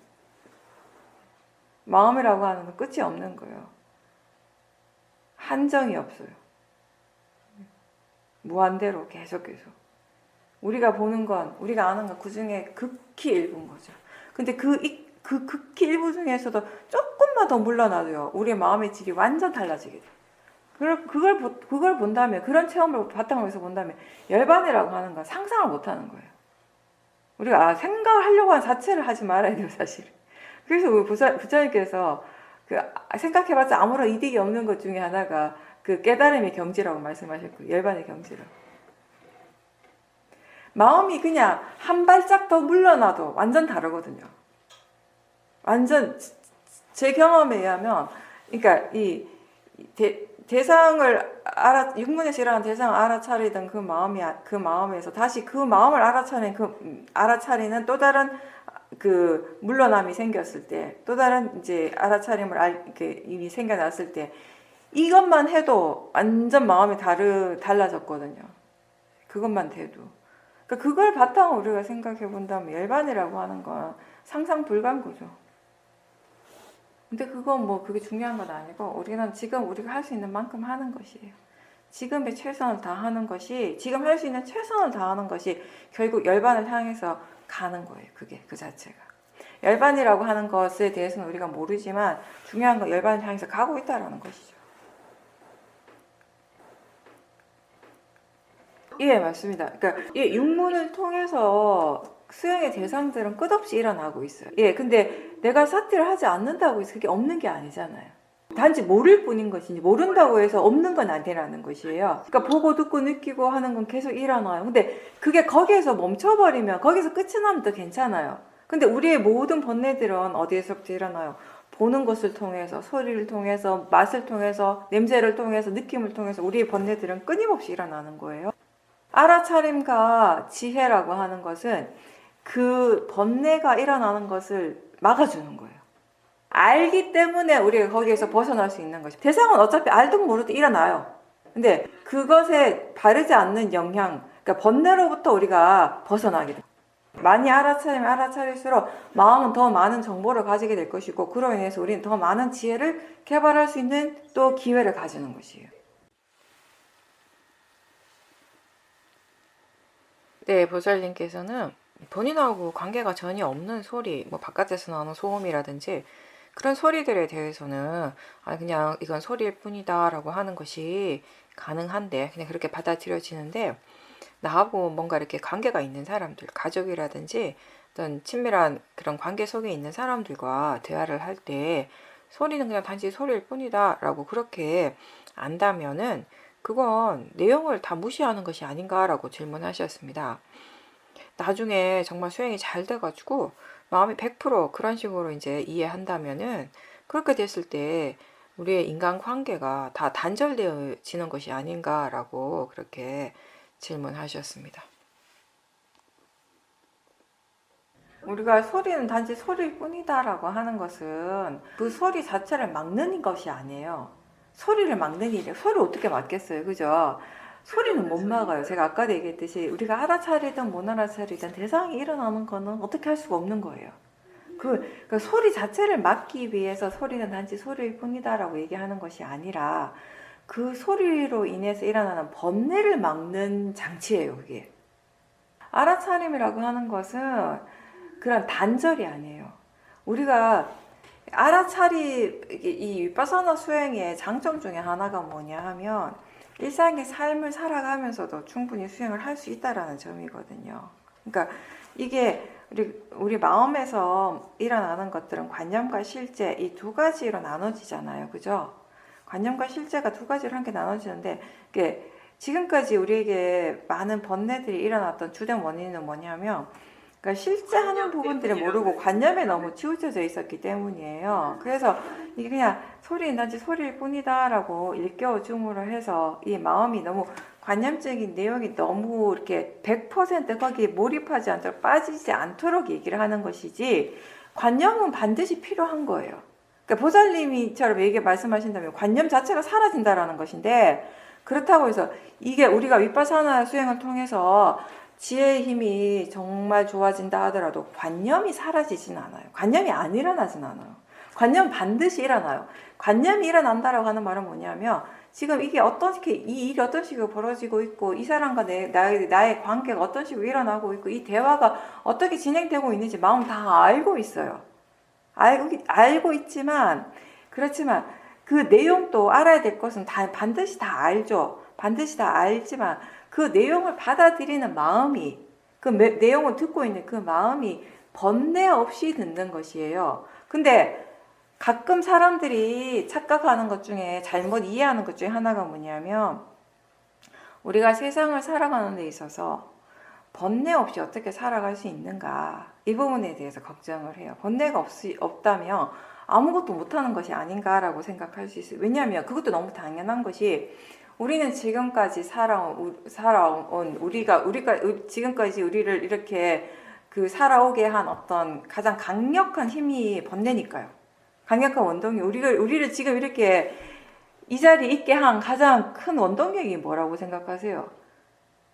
마음이라고 하는 건 끝이 없는 거예요. 한정이 없어요. 무한대로 계속. 우리가 보는 건, 우리가 아는 건 그 중에 극히 일부인 거죠. 근데 그 극히 일부 중에서도 조금만 더 물러나도요. 우리의 마음의 질이 완전 달라지게 돼요. 그걸 본다면, 그런 체험을 바탕으로 해서 본다면 열반이라고 하는 건 상상을 못 하는 거예요. 우리가 생각을 하려고 하는 자체를 하지 말아야 돼요, 사실. 그래서 우리 부처님께서 생각해봤자 아무런 이득이 없는 것 중에 하나가 그 깨달음의 경지라고 말씀하셨고, 열반의 경지라고. 마음이 그냥 한 발짝 더 물러나도 완전 다르거든요. 완전 제 경험에 의하면, 그러니까 대상을 육문에서 일어난 대상을 알아차리던 그 마음에서 다시 그 마음을 알아차리는 또 다른 그 물러남이 생겼을 때, 또 다른 이제 알아차림을 이미 생겨났을 때, 이것만 해도 완전 마음이 달라졌거든요. 그것만 돼도. 그러니까 그걸 바탕으로 우리가 생각해 본다면 열반이라고 하는 건 상상 불가한 거죠. 근데 그건 뭐 그게 중요한 건 아니고, 우리는 지금 우리가 할 수 있는 만큼 하는 것이에요. 지금의 최선을 다하는 것이, 지금 할 수 있는 최선을 다하는 것이 결국 열반을 향해서 가는 거예요. 그게 그 자체가. 열반이라고 하는 것에 대해서는 우리가 모르지만 중요한 건 열반을 향해서 가고 있다라는 것이죠. 예, 맞습니다. 그러니까 육문을 통해서 수행의 대상들은 끝없이 일어나고 있어요. 예, 근데 내가 사티를 하지 않는다고 해서 그게 없는 게 아니잖아요. 단지 모를 뿐인 것이지, 모른다고 해서 없는 건 아니라는 것이에요. 그러니까 보고 듣고 느끼고 하는 건 계속 일어나요. 근데 그게 거기에서 멈춰버리면, 거기서 끝이 나면 또 괜찮아요. 근데 우리의 모든 번뇌들은 어디에서부터 일어나요? 보는 것을 통해서, 소리를 통해서, 맛을 통해서, 냄새를 통해서, 느낌을 통해서 우리의 번뇌들은 끊임없이 일어나는 거예요. 알아차림과 지혜라고 하는 것은 그 번뇌가 일어나는 것을 막아주는 거예요. 알기 때문에 우리가 거기에서 벗어날 수 있는 것이. 대상은 어차피 알든 모르든 일어나요. 근데 그것에 바르지 않는 영향, 그러니까 번뇌로부터 우리가 벗어나게 돼요. 많이 알아차리면 알아차릴수록 마음은 더 많은 정보를 가지게 될 것이고, 그로 인해서 우리는 더 많은 지혜를 개발할 수 있는 또 기회를 가지는 것이에요. 네, 보살님께서는 본인하고 관계가 전혀 없는 소리, 뭐 바깥에서 나오는 소음이라든지 그런 소리들에 대해서는 그냥 이건 소리일 뿐이다 라고 하는 것이 가능한데, 그냥 그렇게 받아들여지는데, 나하고 뭔가 이렇게 관계가 있는 사람들, 가족이라든지 어떤 친밀한 그런 관계 속에 있는 사람들과 대화를 할 때 소리는 그냥 단지 소리일 뿐이다 라고 그렇게 안다면은 그건 내용을 다 무시하는 것이 아닌가라고 질문하셨습니다. 나중에 정말 수행이 잘 돼가지고 마음이 100% 그런 식으로 이제 이해한다면은, 그렇게 됐을 때 우리의 인간관계가 다 단절되어지는 것이 아닌가라고 그렇게 질문하셨습니다. 우리가 소리는 단지 소리일 뿐이다라고 하는 것은 그 소리 자체를 막는 것이 아니에요. 소리를 막는 일이에요. 소리를 어떻게 막겠어요, 그죠? 소리는 못 막아요. 제가 아까도 얘기했듯이 우리가 알아차리든 못 알아차리든 대상이 일어나는 거는 어떻게 할 수가 없는 거예요. 그 소리 자체를 막기 위해서 소리는 단지 소리일 뿐이다라고 얘기하는 것이 아니라, 그 소리로 인해서 일어나는 번뇌를 막는 장치예요, 그게. 알아차림이라고 하는 것은 그런 단절이 아니에요. 우리가 이 위파사나 수행의 장점 중에 하나가 뭐냐 하면, 일상의 삶을 살아가면서도 충분히 수행을 할 수 있다라는 점이거든요. 그러니까 이게 우리 마음에서 일어나는 것들은 관념과 실제, 이 두 가지로 나눠지잖아요, 그죠? 관념과 실제가 두 가지로 함께 나눠지는데, 지금까지 우리에게 많은 번뇌들이 일어났던 주된 원인은 뭐냐면, 그러니까 실제 하는 부분들을 모르고 관념에 너무 치우쳐져 있었기 때문이에요. 그래서 이게 그냥 소리는 단지 소리일 뿐이다라고 일깨워줌으로 해서 이 마음이 너무 관념적인 내용이 너무 이렇게 100% 거기에 몰입하지 않도록, 빠지지 않도록 얘기를 하는 것이지, 관념은 반드시 필요한 거예요. 그러니까 보살님이처럼 말씀하신다면 관념 자체가 사라진다라는 것인데, 그렇다고 해서 이게 우리가 위파사나 수행을 통해서 지혜의 힘이 정말 좋아진다 하더라도 관념이 사라지진 않아요. 관념이 안 일어나진 않아요. 관념 반드시 일어나요. 관념이 일어난다라고 하는 말은 뭐냐면, 지금 이 일이 어떤 식으로 벌어지고 있고, 이 사람과 나의 관계가 어떤 식으로 일어나고 있고, 이 대화가 어떻게 진행되고 있는지 마음 다 알고 있어요. 알고 있지만, 그렇지만 그 내용도 알아야 될 것은 반드시 다 알죠. 반드시 다 알지만 그 내용을 받아들이는 마음이, 그 내용을 듣고 있는 그 마음이 번뇌 없이 듣는 것이에요. 근데 가끔 사람들이 착각하는 것 중에, 잘못 이해하는 것 중에 하나가 뭐냐면, 우리가 세상을 살아가는 데 있어서 번뇌 없이 어떻게 살아갈 수 있는가, 이 부분에 대해서 걱정을 해요. 번뇌가 없다면 아무것도 못하는 것이 아닌가라고 생각할 수 있어요. 왜냐하면 그것도 너무 당연한 것이 우리는 지금까지 살아온 우리가 지금까지 우리를 이렇게 그 살아오게 한 어떤 가장 강력한 힘이 번뇌니까요. 강력한 원동력, 우리를 지금 이렇게 이 자리에 있게 한 가장 큰 원동력이 뭐라고 생각하세요?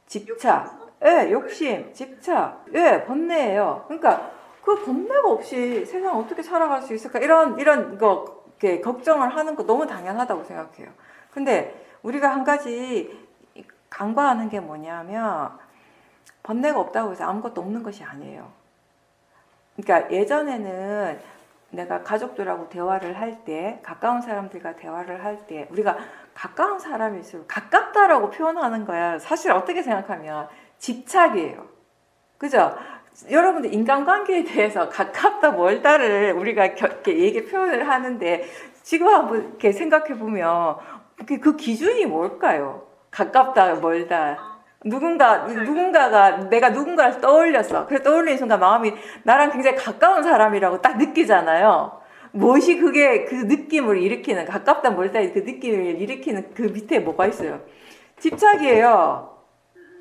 집착, 예, 욕심, 집착, 예, 번뇌예요. 그러니까 그 번뇌가 없이 세상 어떻게 살아갈 수 있을까? 이런 거 이렇게 걱정을 하는 거 너무 당연하다고 생각해요. 근데 우리가 한 가지 간과하는 게 뭐냐면 번뇌가 없다고 해서 아무것도 없는 것이 아니에요. 그러니까 예전에는 내가 가족들하고 대화를 할 때, 가까운 사람들과 대화를 할 때, 우리가 가까운 사람일수록 가깝다라고 표현하는 거야. 사실 어떻게 생각하면 집착이에요. 그죠? 여러분들 인간관계에 대해서 가깝다 멀다를 우리가 이렇게 표현을 하는데 지금 한번 이렇게 생각해 보면 그 기준이 뭘까요? 가깝다 멀다. 누군가가 내가 누군가를 떠올렸어. 그래 떠올리는 순간 마음이 나랑 굉장히 가까운 사람이라고 딱 느끼잖아요. 무엇이 그게 그 느낌을 일으키는 가깝다 멀다 그 느낌을 일으키는 그 밑에 뭐가 있어요? 집착이에요.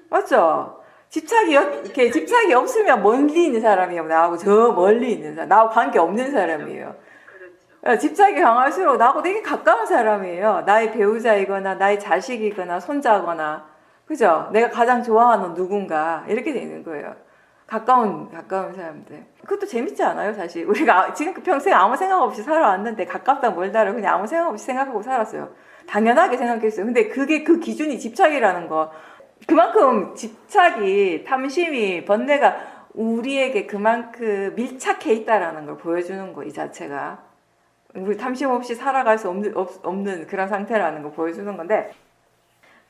맞죠? 집착이 없으면 멀리 있는 사람이에요. 나하고 저 멀리 있는 사람, 나하고 관계 없는 사람이에요. 집착이 강할수록 나하고 되게 가까운 사람이에요. 나의 배우자이거나 나의 자식이거나 손자거나, 그죠? 내가 가장 좋아하는 누군가 이렇게 되는 거예요. 가까운 사람들. 그것도 재밌지 않아요, 사실? 우리가 지금 평생 아무 생각 없이 살아왔는데 가깝다 멀다를 그냥 아무 생각 없이 생각하고 살았어요. 당연하게 생각했어요. 근데 그게 그 기준이 집착이라는 거. 그만큼 집착이, 탐심이, 번뇌가 우리에게 그만큼 밀착해 있다라는 걸 보여주는 거, 이 자체가. 우리 탐심 없이 살아갈 수 없는 그런 상태라는 걸 보여주는 건데,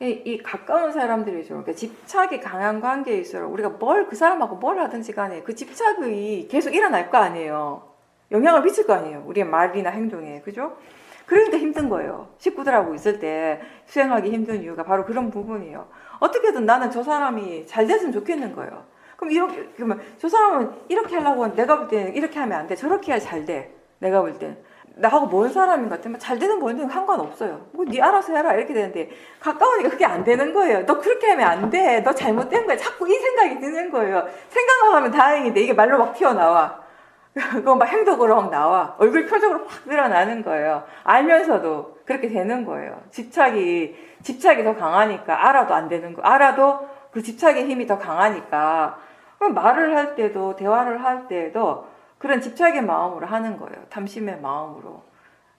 이 가까운 사람들이죠. 그러니까 집착이 강한 관계일수록 우리가 그 사람하고 뭘 하든지 간에 그 집착이 계속 일어날 거 아니에요. 영향을 미칠 거 아니에요. 우리의 말이나 행동에. 그죠? 그러니까 힘든 거예요. 식구들하고 있을 때 수행하기 힘든 이유가 바로 그런 부분이에요. 어떻게든 나는 저 사람이 잘 됐으면 좋겠는 거예요. 그러면 저 사람은 이렇게 하려고 하는데 내가 볼 때는 이렇게 하면 안 돼. 저렇게 해야 잘 돼. 내가 볼 땐. 나하고 먼 사람인 것 같으면 잘 되든 뭘 되든 상관없어요. 뭐 네 알아서 해라 이렇게 되는데 가까우니까 그게 안 되는 거예요. 너 그렇게 하면 안 돼. 너 잘못된 거야. 자꾸 이 생각이 드는 거예요. 생각만 하면 다행인데 이게 말로 막 튀어나와. 그거 막 행동으로 막 나와. 얼굴 표정으로 확 늘어나는 거예요. 알면서도 그렇게 되는 거예요. 집착이 더 강하니까 알아도 안 되는 거. 알아도 그 집착의 힘이 더 강하니까 말을 할 때도 대화를 할 때도 그런 집착의 마음으로 하는 거예요. 탐심의 마음으로.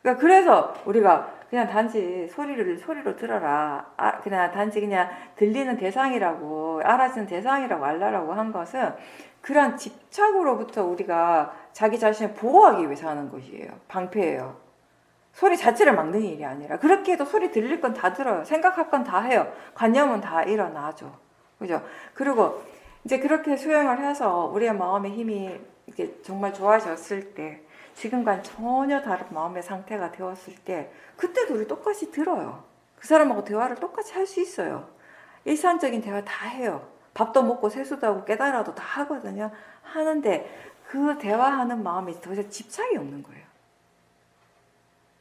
그러니까 그래서 우리가 그냥 단지 소리로 들어라. 그냥 단지 그냥 들리는 대상이라고, 알아지는 대상이라고 알라라고 한 것은 그런 집착으로부터 우리가 자기 자신을 보호하기 위해서 하는 것이에요. 방패예요. 소리 자체를 막는 일이 아니라 그렇게 해도 소리 들릴 건 다 들어요. 생각할 건 다 해요. 관념은 다 일어나죠. 그죠? 그리고 이제 그렇게 수행을 해서 우리의 마음의 힘이 이게 정말 좋아졌을 때, 지금과는 전혀 다른 마음의 상태가 되었을 때, 그때도 우리 똑같이 들어요. 그 사람하고 대화를 똑같이 할 수 있어요. 일상적인 대화 다 해요. 밥도 먹고 세수도 하고 깨달아도 다 하거든요. 하는데 그 대화하는 마음이 더 이상 집착이 없는 거예요.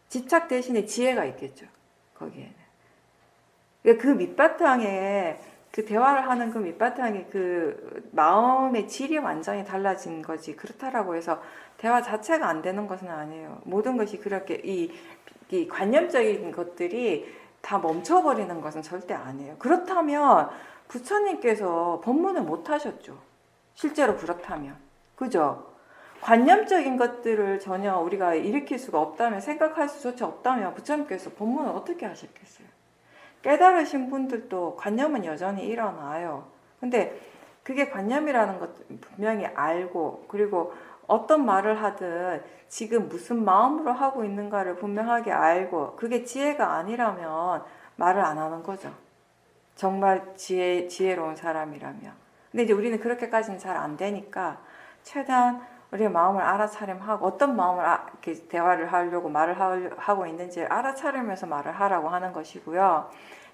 집착 대신에 지혜가 있겠죠. 거기에는. 그 밑바탕에 그 대화를 하는 그 밑바탕에 그 마음의 질이 완전히 달라진 거지. 그렇다라고 해서 대화 자체가 안 되는 것은 아니에요. 모든 것이 그렇게 이 관념적인 것들이 다 멈춰버리는 것은 절대 아니에요. 그렇다면 부처님께서 법문을 못 하셨죠. 실제로 그렇다면. 그죠? 관념적인 것들을 전혀 우리가 일으킬 수가 없다면, 생각할 수조차 없다면 부처님께서 법문을 어떻게 하셨겠어요? 깨달으신 분들도 관념은 여전히 일어나요. 근데 그게 관념이라는 것 분명히 알고, 그리고 어떤 말을 하든 지금 무슨 마음으로 하고 있는가를 분명하게 알고, 그게 지혜가 아니라면 말을 안 하는 거죠. 정말 지혜로운 사람이라면. 근데 이제 우리는 그렇게까지는 잘 안 되니까 최대한 우리의 마음을 알아차림하고, 어떤 마음을 이렇게 대화를 하려고 말을 하고 있는지를 알아차리면서 말을 하라고 하는 것이고요.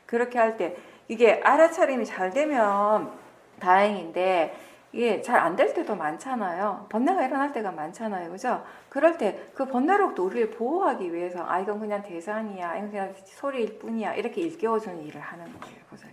그렇게 할 때 이게 알아차림이 잘 되면 다행인데, 이게 잘 안 될 때도 많잖아요. 번뇌가 일어날 때가 많잖아요. 그죠? 그럴 때 그 번뇌로부터 우리를 보호하기 위해서 이건 그냥 대상이야. 이건 그냥 소리일 뿐이야. 이렇게 일깨워주는 일을 하는 거예요. 그죠?